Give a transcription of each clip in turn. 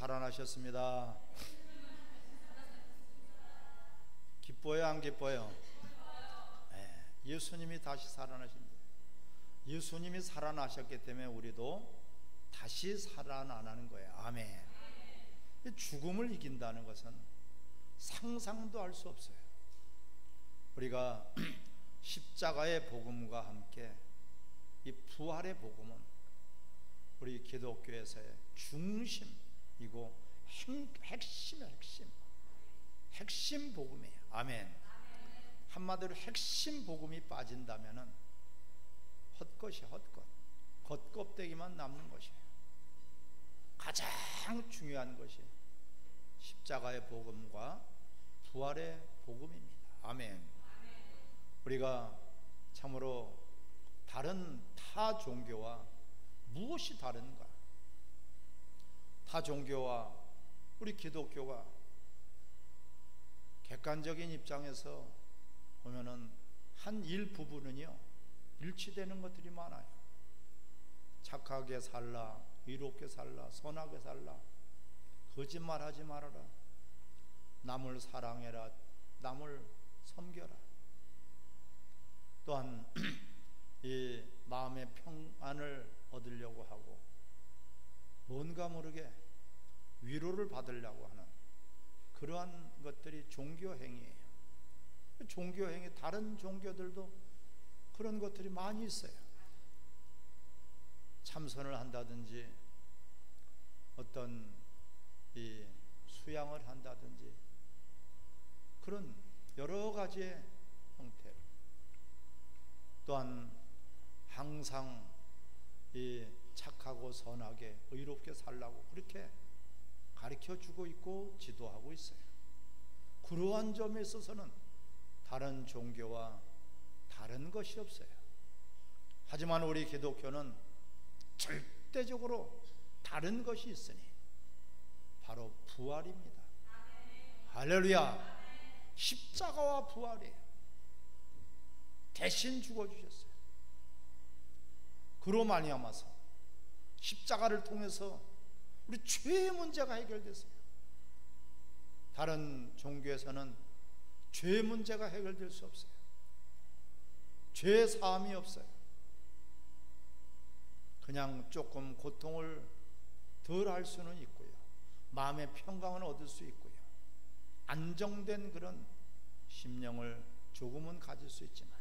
살아나셨습니다. 기뻐요, 안 기뻐요? 네, 예수님이 다시 살아나십니다. 예수님이 살아나셨기 때문에 우리도 다시 살아나는 거예요. 아멘. 죽음을 이긴다는 것은 상상도 할 수 없어요. 우리가 십자가의 복음과 함께 이 부활의 복음은 우리 기독교에서의 중심이고 핵심이에요. 핵심 복음이에요. 아멘. 한마디로 핵심 복음이 빠진다면은 헛것이 헛것, 겉껍데기만 남는 것이에요. 가장 중요한 것이 십자가의 복음과 부활의 복음입니다. 아멘. 우리가 참으로 다른 타 종교와 무엇이 다른가? 타 종교와 우리 기독교가 객관적인 입장에서 보면은 한 일부분은요 일치되는 것들이 많아요. 착하게 살라, 의롭게 살라, 선하게 살라, 거짓말하지 말아라, 남을 사랑해라, 남을 섬겨라. 또한 이 마음의 평안을 얻으려고 하고 뭔가 모르게 위로를 받으려고 하는 그러한 것들이 종교 행위예요. 종교 행위, 다른 종교들도 그런 것들이 많이 있어요. 참선을 한다든지 어떤 이 수양을 한다든지 그런 여러 가지의 형태로, 또한 항상 이 착하고 선하게 의롭게 살라고 그렇게 가르쳐주고 있고 지도하고 있어요. 그러한 점에 있어서는 다른 종교와 다른 것이 없어요. 하지만 우리 기독교는 절대적으로 다른 것이 있으니 바로 부활입니다. 할렐루야. 십자가와 부활이에요. 대신 죽어주셨어요. 그로 말미암아서 십자가를 통해서 우리 죄의 문제가 해결됐어요. 다른 종교에서는 죄의 문제가 해결될 수 없어요. 죄 사함이 없어요. 그냥 조금 고통을 덜 할 수는 있고요, 마음의 평강을 얻을 수 있고요, 안정된 그런 심령을 조금은 가질 수 있지만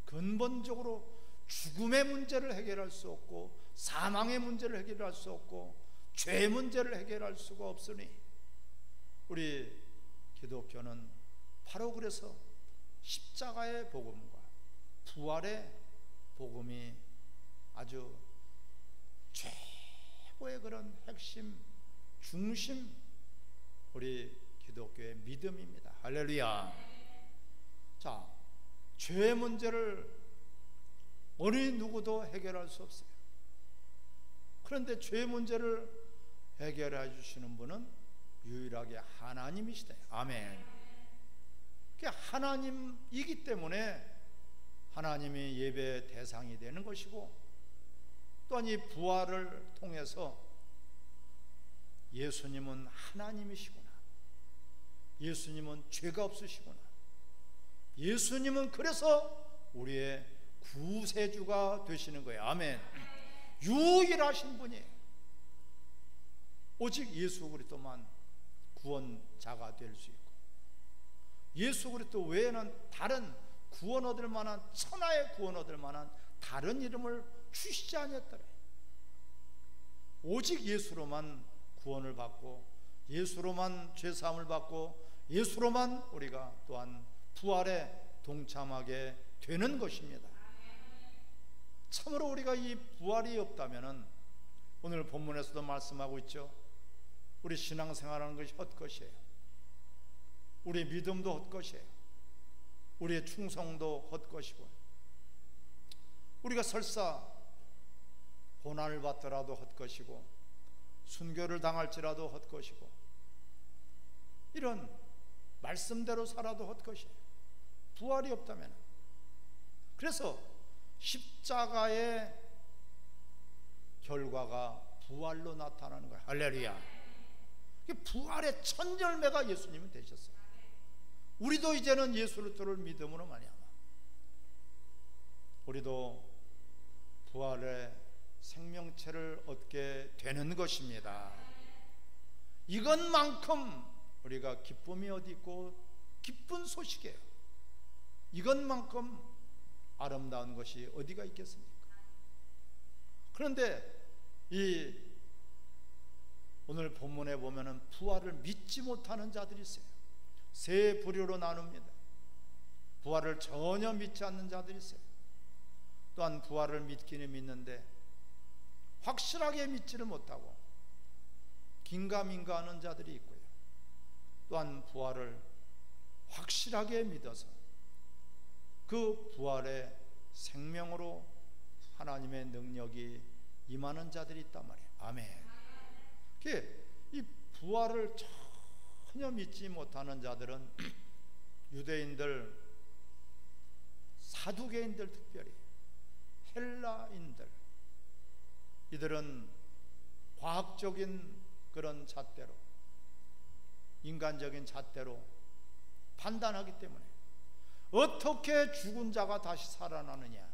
근본적으로 죽음의 문제를 해결할 수 없고 사망의 문제를 해결할 수 없고 죄의 문제를 해결할 수가 없으니 우리 기독교는 바로 그래서 십자가의 복음과 부활의 복음이 아주 최고의 그런 핵심, 중심, 우리 기독교의 믿음입니다. 할렐루야. 자, 죄의 문제를 어느 누구도 해결할 수 없어요. 그런데 죄의 문제를 해결해 주시는 분은 유일하게 하나님이시다. 아멘. 그게 하나님이기 때문에 하나님이 예배의 대상이 되는 것이고, 또한 이 부활을 통해서 예수님은 하나님이시구나, 예수님은 죄가 없으시구나, 예수님은 그래서 우리의 구세주가 되시는 거예요. 아멘. 유일하신 분이에요. 오직 예수 그리스도만 구원자가 될 수 있고, 예수 그리스도 외에는 다른 구원 얻을 만한, 천하의 구원 얻을 만한 다른 이름을 주시지 아니했더래. 오직 예수로만 구원을 받고, 예수로만 죄사함을 받고, 예수로만 우리가 또한 부활에 동참하게 되는 것입니다. 참으로 우리가 이 부활이 없다면 오늘 본문에서도 말씀하고 있죠. 우리 신앙생활하는 것이 헛것이에요. 우리 믿음도 헛것이에요. 우리의 충성도 헛것이고, 우리가 설사 고난을 받더라도 헛것이고, 순교를 당할지라도 헛것이고, 이런 말씀대로 살아도 헛것이에요. 부활이 없다면. 그래서 십자가의 결과가 부활로 나타나는 거예요. 할렐루야. 부활의 첫 열매가 예수님이 되셨어요. 우리도 이제는 예수 그리스도를 믿음으로 말미암아 우리도 부활의 생명체를 얻게 되는 것입니다. 이것만큼 우리가 기쁨이 어디 있고 기쁜 소식이에요. 이것만큼 아름다운 것이 어디가 있겠습니까? 그런데 이 오늘 본문에 보면은 부활을 믿지 못하는 자들이 있어요. 세 부류로 나눕니다. 부활을 전혀 믿지 않는 자들이 있어요. 또한 부활을 믿기는 믿는데 확실하게 믿지를 못하고 긴가민가하는 자들이 있고요. 또한 부활을 확실하게 믿어서 그 부활의 생명으로 하나님의 능력이 임하는 자들이 있단 말이에요. 아멘. 이 부활을 전혀 믿지 못하는 자들은 유대인들, 사두개인들, 특별히 헬라인들, 이들은 과학적인 그런 잣대로, 인간적인 잣대로 판단하기 때문에 어떻게 죽은 자가 다시 살아나느냐,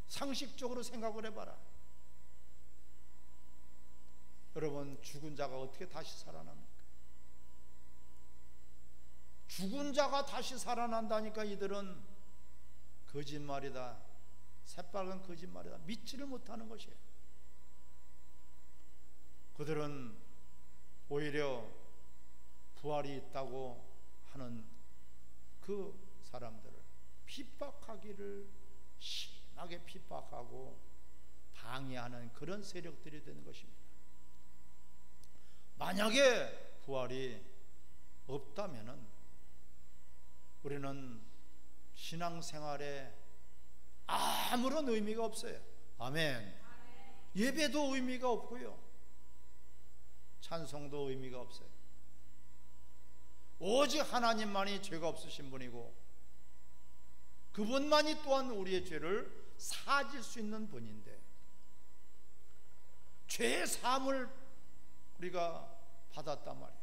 상식적으로 생각을 해봐라. 여러분, 죽은 자가 어떻게 다시 살아납니까? 죽은 자가 다시 살아난다니까 이들은 거짓말이다, 새빨간 거짓말이다, 믿지를 못하는 것이에요. 그들은 오히려 부활이 있다고 하는 그 사람들을 핍박하기를 심하게 핍박하고 방해하는 그런 세력들이 되는 것입니다. 만약에 부활이 없다면은 우리는 신앙생활에 아무런 의미가 없어요. 아멘. 예배도 의미가 없고요, 찬송도 의미가 없어요. 오직 하나님만이 죄가 없으신 분이고 그분만이 또한 우리의 죄를 사하실 수 있는 분인데, 죄의 사함을 우리가 받았단 말이에요.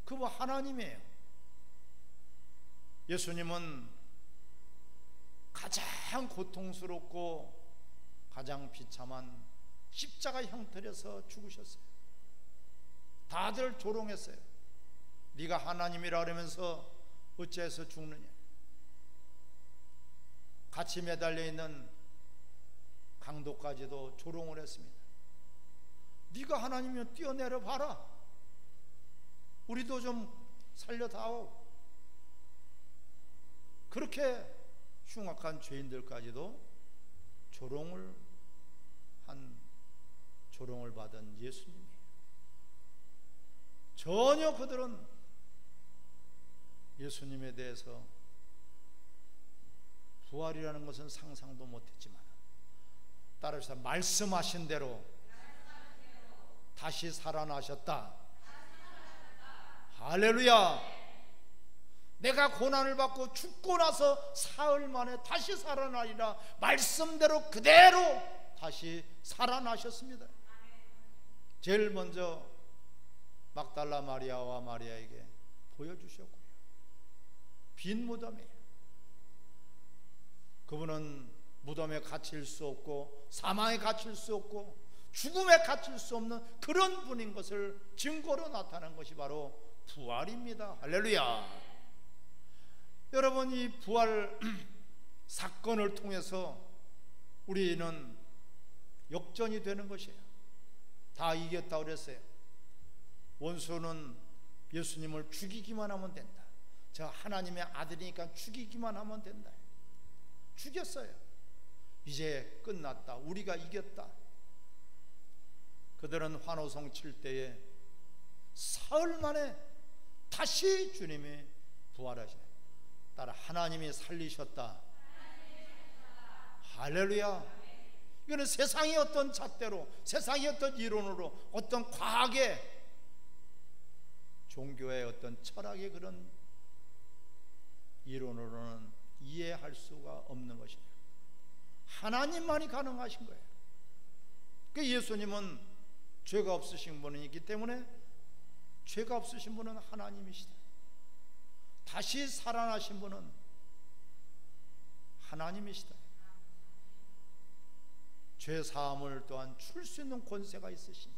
그분 하나님이에요. 예수님은 가장 고통스럽고 가장 비참한 십자가 형틀에서 죽으셨어요. 다들 조롱했어요. 네가 하나님이라 그러면서 어째서 죽느냐. 같이 매달려 있는 강도까지도 조롱을 했습니다. 네가 하나님이면 뛰어내려 봐라, 우리도 좀 살려다오. 그렇게 흉악한 죄인들까지도 조롱을 받은 예수님이에요. 전혀 그들은 예수님에 대해서 부활이라는 것은 상상도 못했지만, 따라서 말씀하신 대로 다시 살아나셨다. 할렐루야. 내가 고난을 받고 죽고 나서 사흘 만에 다시 살아나리라 말씀대로 그대로 다시 살아나셨습니다. 제일 먼저 막달라 마리아와 마리아에게 보여주셨고요. 빈 무덤이에요. 그분은 무덤에 갇힐 수 없고 사망에 갇힐 수 없고 죽음에 갇힐 수 없는 그런 분인 것을 증거로 나타난 것이 바로 부활입니다. 할렐루야. 여러분, 이 부활 사건을 통해서 우리는 역전이 되는 것이에요. 다 이겼다고 그랬어요. 원수는 예수님을 죽이기만 하면 된다. 저 하나님의 아들이니까 죽이기만 하면 된다. 죽였어요. 이제 끝났다. 우리가 이겼다. 그들은 환호성 칠 때에 사흘 만에 다시 주님이 부활하시네. 따라 하나님이 살리셨다. 할렐루야. 이거는 세상의 어떤 잣대로, 세상의 어떤 이론으로, 어떤 과학의, 종교의 어떤 철학의 그런 이론으로는 이해할 수가 없는 것이에요. 하나님만이 가능하신 거예요. 그 예수님은 죄가 없으신 분이 있기 때문에 죄가 없으신 분은 하나님이시다. 다시 살아나신 분은 하나님이시다. 죄 사함을 또한 줄 수 있는 권세가 있으시니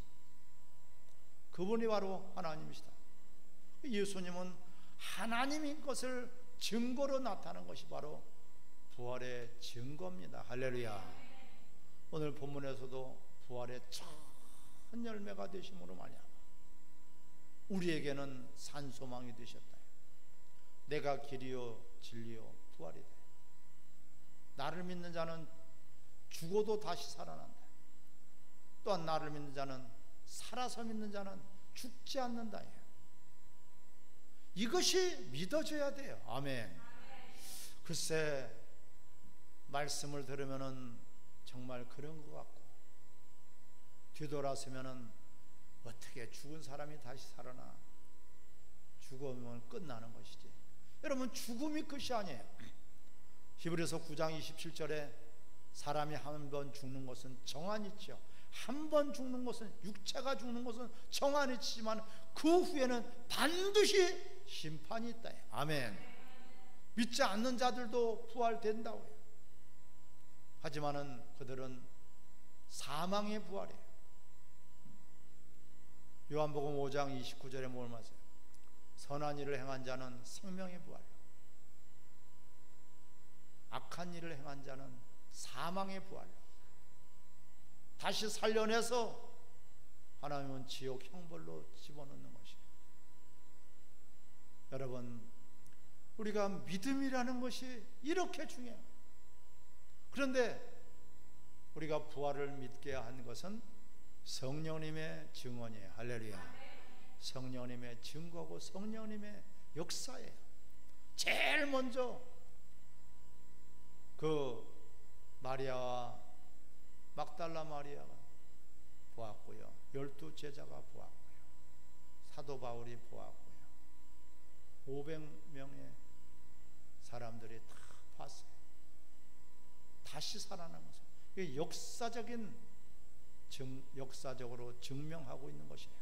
그분이 바로 하나님이시다. 예수님은 하나님인 것을 증거로 나타나는 것이 바로 부활의 증거입니다. 할렐루야. 오늘 본문에서도 부활의 첫 열매가 되심으로 말미암아 우리에게는 산소망이 되셨다. 내가 길이요 진리요 부활이다. 나를 믿는 자는 죽어도 다시 살아난다. 또한 나를 믿는 자는 살아서 믿는 자는 죽지 않는다. 이것이 믿어져야 돼요. 아멘. 글쎄 말씀을 들으면은 정말 그런 것 같고 뒤돌아서면은 어떻게 죽은 사람이 다시 살아나? 죽으면 끝나는 것이지. 여러분 죽음이 끝이 아니에요. 히브리서 9장 27절에 사람이 한 번 죽는 것은 정한이 있죠. 한 번 죽는 것은 육체가 죽는 것은 정한이 있지만 그 후에는 반드시 심판이 있다. 아멘. 믿지 않는 자들도 부활된다고 해요. 하지만은 그들은 사망의 부활이에요. 요한복음 5장 29절에 뭘 말하세요? 선한 일을 행한 자는 생명의 부활로, 악한 일을 행한 자는 사망의 부활로 다시 살려내서 하나님은 지옥 형벌로 집어넣는 것이에요. 여러분 우리가 믿음이라는 것이 이렇게 중요해요. 그런데 우리가 부활을 믿게 한 것은 성령님의 증언이에요. 할렐루야. 성령님의 증거고 성령님의 역사예요. 제일 먼저 그 마리아와 막달라 마리아가 보았고요, 12 제자가 보았고요, 사도 바울이 보았고요, 500명의 사람들이 다 봤어요. 다시 살아난 것은 이게 역사적으로 증명하고 있는 것이에요.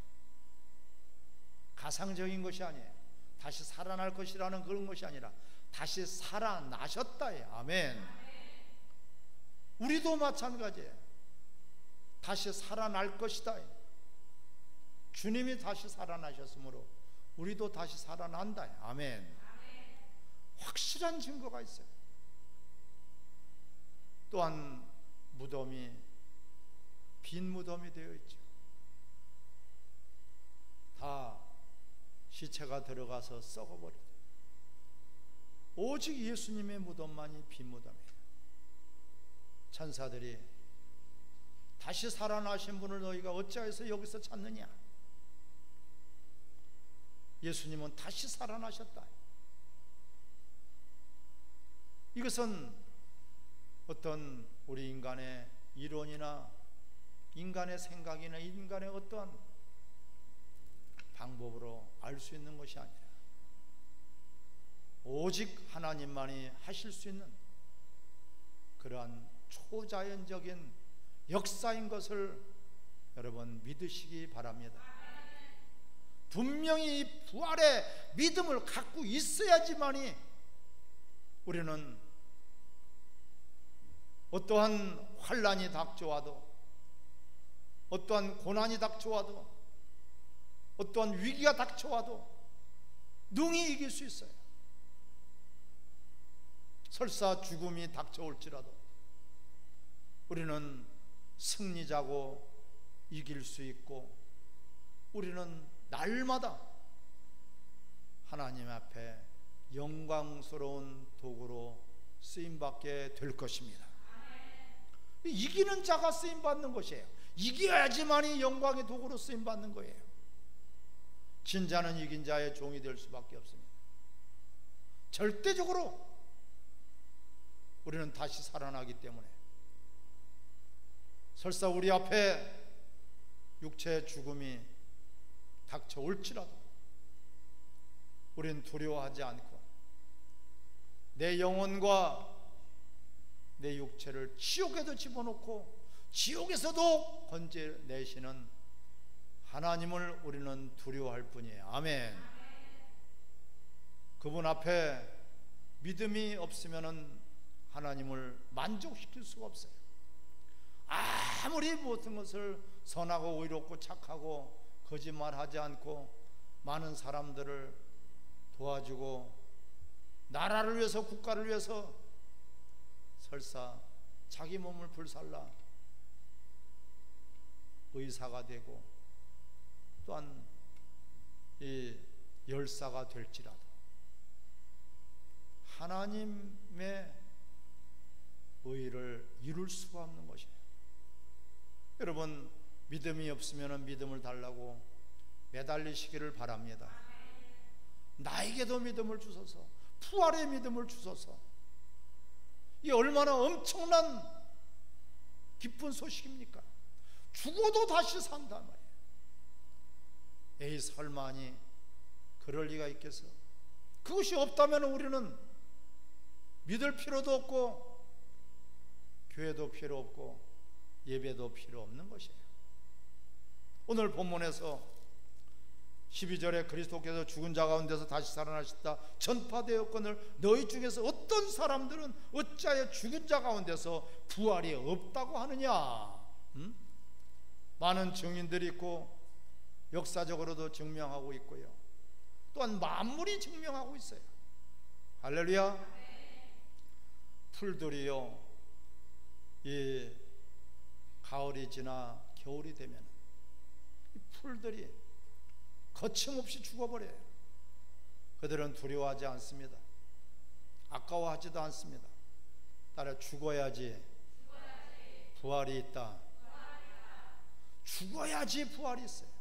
가상적인 것이 아니에요. 다시 살아날 것이라는 그런 것이 아니라 다시 살아나셨다예요. 아멘. 우리도 마찬가지예요. 다시 살아날 것이다. 주님이 다시 살아나셨으므로 우리도 다시 살아난다. 아멘. 확실한 증거가 있어요. 또한 무덤이 빈 무덤이 되어 있죠. 다 시체가 들어가서 썩어버리죠. 오직 예수님의 무덤만이 빈 무덤이에요. 천사들이 다시 살아나신 분을 너희가 어찌하여서 여기서 찾느냐? 예수님은 다시 살아나셨다. 이것은 어떤 우리 인간의 이론이나 인간의 생각이나 인간의 어떠한 방법으로 알 수 있는 것이 아니라 오직 하나님만이 하실 수 있는 그러한 초자연적인 역사인 것을 여러분 믿으시기 바랍니다. 분명히 이 부활의 믿음을 갖고 있어야지만이 우리는 어떠한 환난이 닥쳐와도, 어떠한 고난이 닥쳐와도, 어떠한 위기가 닥쳐와도 능히 이길 수 있어요. 설사 죽음이 닥쳐올지라도 우리는 승리자고 이길 수 있고, 우리는 날마다 하나님 앞에 영광스러운 도구로 쓰임받게 될 것입니다. 이기는 자가 쓰임받는 것이에요. 이겨야지만이 영광의 도구로 쓰임받는 거예요. 진자는 이긴 자의 종이 될 수밖에 없습니다. 절대적으로 우리는 다시 살아나기 때문에 설사 우리 앞에 육체의 죽음이 닥쳐올지라도 우리는 두려워하지 않고 내 영혼과 내 육체를 지옥에도 집어넣고 지옥에서도 건져내시는 하나님을 우리는 두려워할 뿐이에요. 아멘. 그분 앞에 믿음이 없으면 하나님을 만족시킬 수가 없어요. 아무리 모든 것을 선하고 의롭고 착하고 거짓말하지 않고 많은 사람들을 도와주고 나라를 위해서 국가를 위해서 설사 자기 몸을 불살라 의사가 되고 또한 이 열사가 될지라도 하나님의 의를 이룰 수가 없는 것이에요. 여러분, 믿음이 없으면 믿음을 달라고 매달리시기를 바랍니다. 나에게도 믿음을 주소서, 부활의 믿음을 주소서. 이 얼마나 엄청난 기쁜 소식입니까? 죽어도 다시 산단 말이에요. 에이, 설마니 그럴 리가 있겠어? 그것이 없다면 우리는 믿을 필요도 없고 교회도 필요 없고 예배도 필요 없는 것이에요. 오늘 본문에서 12절에 그리스도께서 죽은 자 가운데서 다시 살아나셨다 전파되었거늘 너희 중에서 어떤 사람들은 어찌하여 죽은 자 가운데서 부활이 없다고 하느냐. 많은 증인들이 있고 역사적으로도 증명하고 있고요, 또한 만물이 증명하고 있어요. 할렐루야. 풀들이요, 이 가을이 지나 겨울이 되면 이 풀들이 거침없이 죽어버려요. 그들은 두려워하지 않습니다. 아까워하지도 않습니다. 따라 죽어야지 부활이 있다. 죽어야지 부활이 있어요.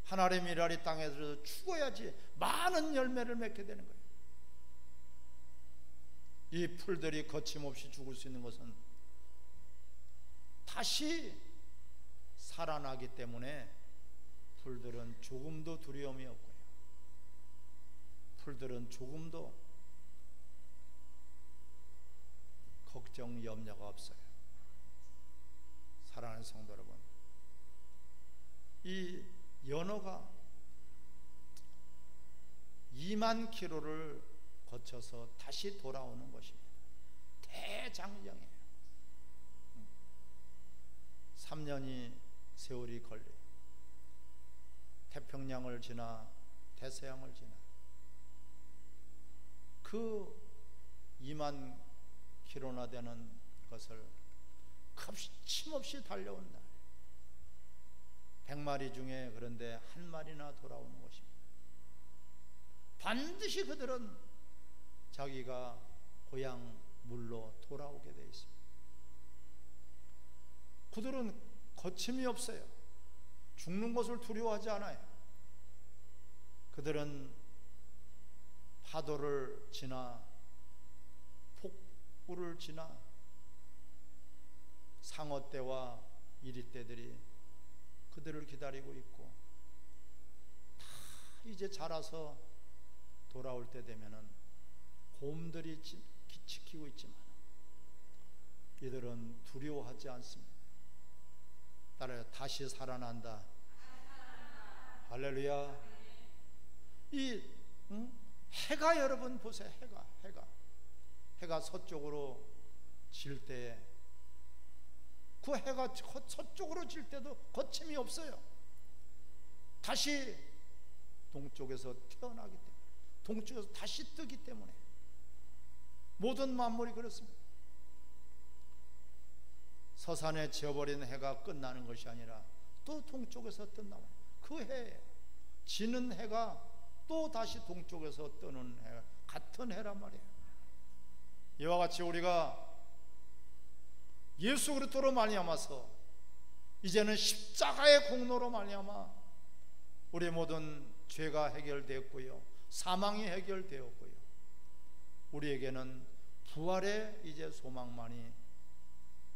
하늘의 미랄이 땅에 들어서 죽어야지 많은 열매를 맺게 되는 거예요. 이 풀들이 거침없이 죽을 수 있는 것은 다시 살아나기 때문에 풀들은 조금도 두려움이 없고요, 풀들은 조금도 걱정 염려가 없어요. 사랑하는 성도 여러분, 이 연어가 2만 킬로를 거쳐서 다시 돌아오는 것입니다. 대장정이에요. 3년이 세월이 걸려요. 태평양을 지나 대서양을 지나 그 2만 킬로나 되는 것을 거침없이 달려온 날, 100마리 중에 그런데 한 마리나 돌아오는 것입니다. 반드시 그들은 자기가 고향 물로 돌아오게 되어 있습니다. 그들은 거침이 없어요. 죽는 것을 두려워하지 않아요. 그들은 파도를 지나 폭우를 지나 상어떼와 이리떼들이 그들을 기다리고 있고, 다 이제 자라서 돌아올 때 되면은 곰들이 지키고 있지만 이들은 두려워하지 않습니다. 따라서 다시 살아난다. 할렐루야. 이 해가, 여러분 보세요. 해가 서쪽으로 질 때에 그 해가 서쪽으로 질 때도 거침이 없어요. 다시 동쪽에서 태어나기 때문에, 동쪽에서 다시 뜨기 때문에 모든 만물이 그렇습니다. 서산에 지어버린 해가 끝나는 것이 아니라 또 동쪽에서 뜬단 말이에요. 그 해에 지는 해가 또 다시 동쪽에서 뜨는 해, 같은 해란 말이에요. 이와 같이 우리가 예수 그리스도로 말미암아서 이제는 십자가의 공로로 말미암아 우리 모든 죄가 해결되었고요, 사망이 해결되었고요, 우리에게는 부활의 이제 소망만이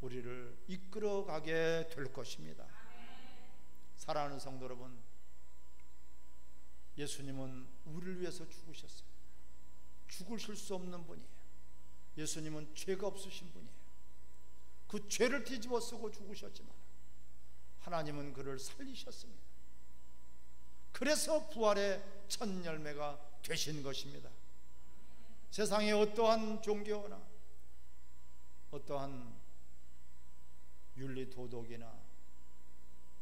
우리를 이끌어가게 될 것입니다. 사랑하는 성도 여러분, 예수님은 우리를 위해서 죽으셨어요. 죽으실 수 없는 분이에요. 예수님은 죄가 없으신 분이에요. 그 죄를 뒤집어 쓰고 죽으셨지만 하나님은 그를 살리셨습니다. 그래서 부활의 첫 열매가 되신 것입니다. 세상에 어떠한 종교나 어떠한 윤리 도덕이나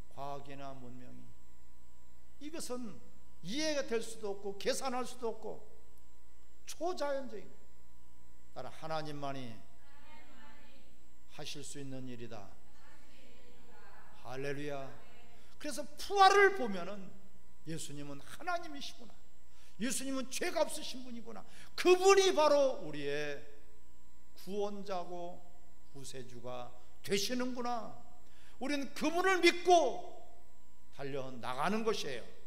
과학이나 문명이 이것은 이해가 될 수도 없고 계산할 수도 없고 초자연적인 거예요. 따라 하나님만이 하실 수 있는 일이다. 할렐루야. 그래서 부활을 보면은 예수님은 하나님이시구나, 예수님은 죄가 없으신 분이구나, 그분이 바로 우리의 구원자고 구세주가 되시는구나, 우리는 그분을 믿고 달려나가는 것이에요.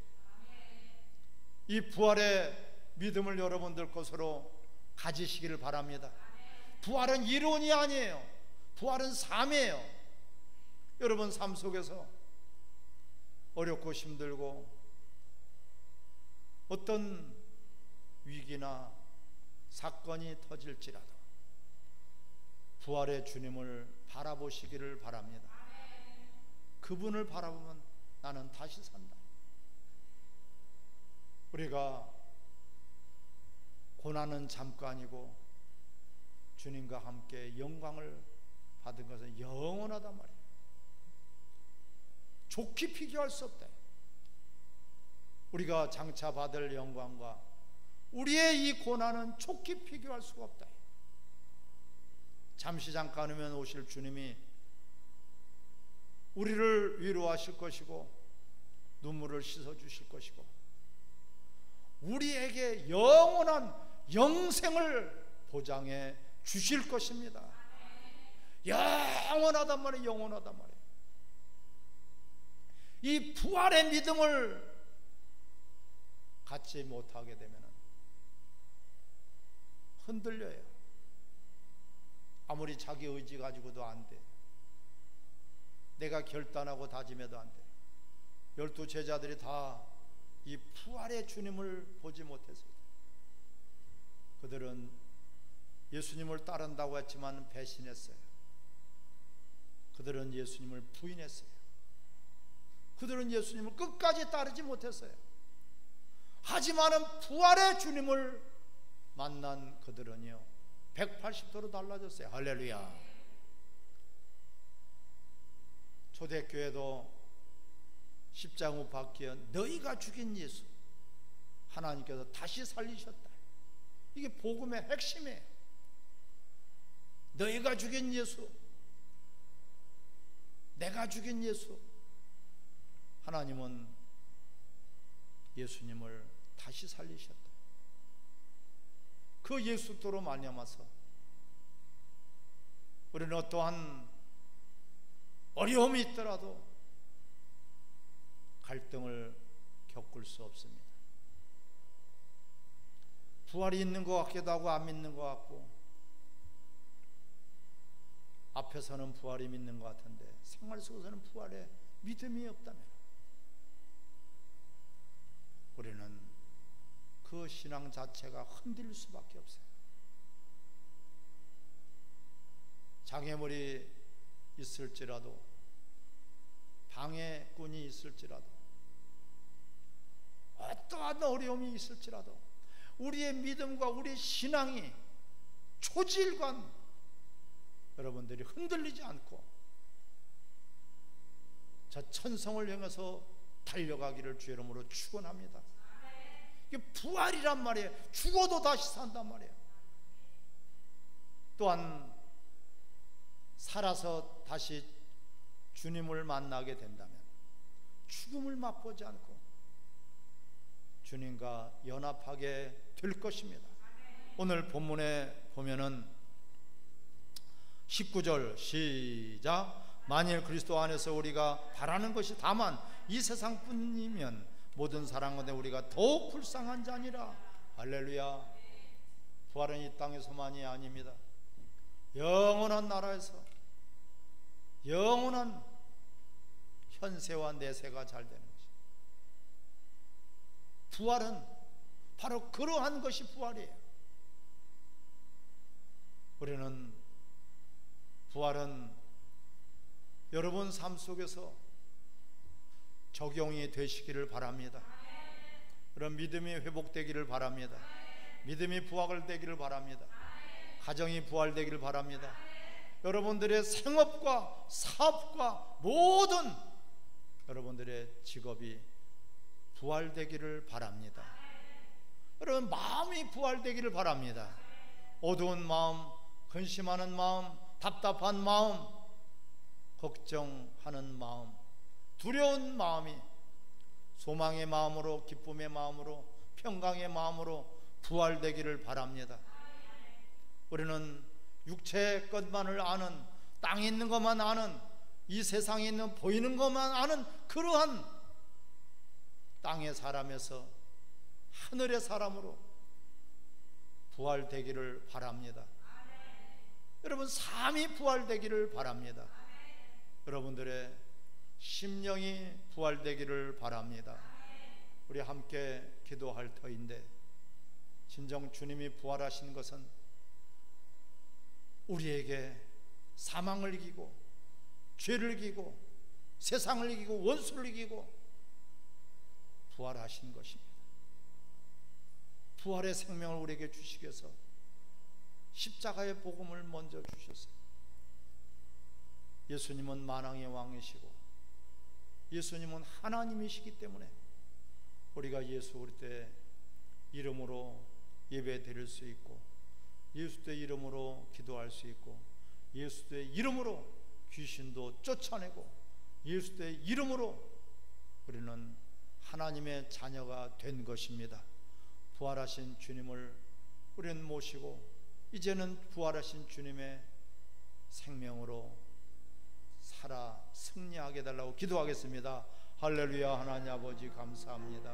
이 부활의 믿음을 여러분들 것으로 가지시기를 바랍니다. 부활은 이론이 아니에요. 부활은 삶이에요. 여러분 삶 속에서 어렵고 힘들고 어떤 위기나 사건이 터질지라도 부활의 주님을 바라보시기를 바랍니다. 그분을 바라보면 나는 다시 산다. 우리가 고난은 잠깐이고 주님과 함께 영광을 받은 것은 영원하단 말이에요. 좋게 비교할 수 없다. 우리가 장차 받을 영광과 우리의 이 고난은 좋게 비교할 수가 없다. 잠시 잠깐 후면 오실 주님이 우리를 위로하실 것이고 눈물을 씻어 주실 것이고 우리에게 영원한 영생을 보장해 주실 것입니다. 영원하단 말이에요. 영원하단 말이에요. 이 부활의 믿음을 갖지 못하게 되면 흔들려요. 아무리 자기 의지 가지고도 안 돼. 내가 결단하고 다짐해도 안 돼. 12 제자들이 다 이 부활의 주님을 보지 못했어요. 그들은 예수님을 따른다고 했지만 배신했어요. 그들은 예수님을 부인했어요. 그들은 예수님을 끝까지 따르지 못했어요. 하지만은 부활의 주님을 만난 그들은요 180도로 달라졌어요. 할렐루야. 초대교회도 십자가 못 박혀 너희가 죽인 예수 하나님께서 다시 살리셨다. 이게 복음의 핵심이에요. 너희가 죽인 예수, 내가 죽인 예수. 하나님은 예수님을 다시 살리셨다. 그 예수도로 말미암아서 우리는 어떠한 어려움이 있더라도 갈등을 겪을 수 없습니다. 부활이 있는 것 같기도 하고 안 믿는 것 같고 앞에서는 부활이 믿는 것 같은데 생활 속에서는 부활에 믿음이 없다면 우리는 그 신앙 자체가 흔들릴 수밖에 없어요. 장애물이 있을지라도 방해꾼이 있을지라도 어떠한 어려움이 있을지라도 우리의 믿음과 우리의 신앙이 초질관 여러분들이 흔들리지 않고 저 천성을 향해서 달려가기를 주의 이름으로 축원합니다. 이게 부활이란 말이에요. 죽어도 다시 산단 말이에요. 또한 살아서 다시 주님을 만나게 된다면 죽음을 맛보지 않고 주님과 연합하게 될 것입니다. 오늘 본문에 보면은 19절 시작. 만일 그리스도 안에서 우리가 바라는 것이 다만 이 세상뿐이면 모든 사람 가운데 우리가 더욱 불쌍한 자니라. 할렐루야. 부활은 이 땅에서만이 아닙니다. 영원한 나라에서 영원한 현세와 내세가 잘 되는 것입니다. 부활은 바로 그러한 것이 부활이에요. 우리는 부활은 여러분 삶 속에서 적용이 되시기를 바랍니다. 그런 믿음이 회복되기를 바랍니다. 믿음이 부활되기를 바랍니다. 가정이 부활되기를 바랍니다. 여러분들의 생업과 사업과 모든 여러분들의 직업이 부활되기를 바랍니다. 여러분 마음이 부활되기를 바랍니다. 어두운 마음, 근심하는 마음, 답답한 마음, 걱정하는 마음, 두려운 마음이 소망의 마음으로, 기쁨의 마음으로, 평강의 마음으로 부활되기를 바랍니다. 우리는 육체의 것만을 아는, 땅에 있는 것만 아는, 이 세상에 있는 보이는 것만 아는 그러한 땅의 사람에서 하늘의 사람으로 부활되기를 바랍니다. 여러분 삶이 부활되기를 바랍니다. 여러분들의 심령이 부활되기를 바랍니다. 우리 함께 기도할 터인데, 진정 주님이 부활하신 것은 우리에게 사망을 이기고 죄를 이기고 세상을 이기고 원수를 이기고 부활하신 것입니다. 부활의 생명을 우리에게 주시기 위해서 십자가의 복음을 먼저 주셨어요. 예수님은 만왕의 왕이시고 예수님은 하나님이시기 때문에 우리가 예수 그리스도의 이름으로 예배 드릴 수 있고, 예수의 이름으로 기도할 수 있고, 예수의 이름으로 귀신도 쫓아내고, 예수의 이름으로 우리는 하나님의 자녀가 된 것입니다. 부활하신 주님을 우리는 모시고 이제는 부활하신 주님의 생명으로 살아 승리하게 해달라고 기도하겠습니다. 할렐루야. 하나님 아버지 감사합니다.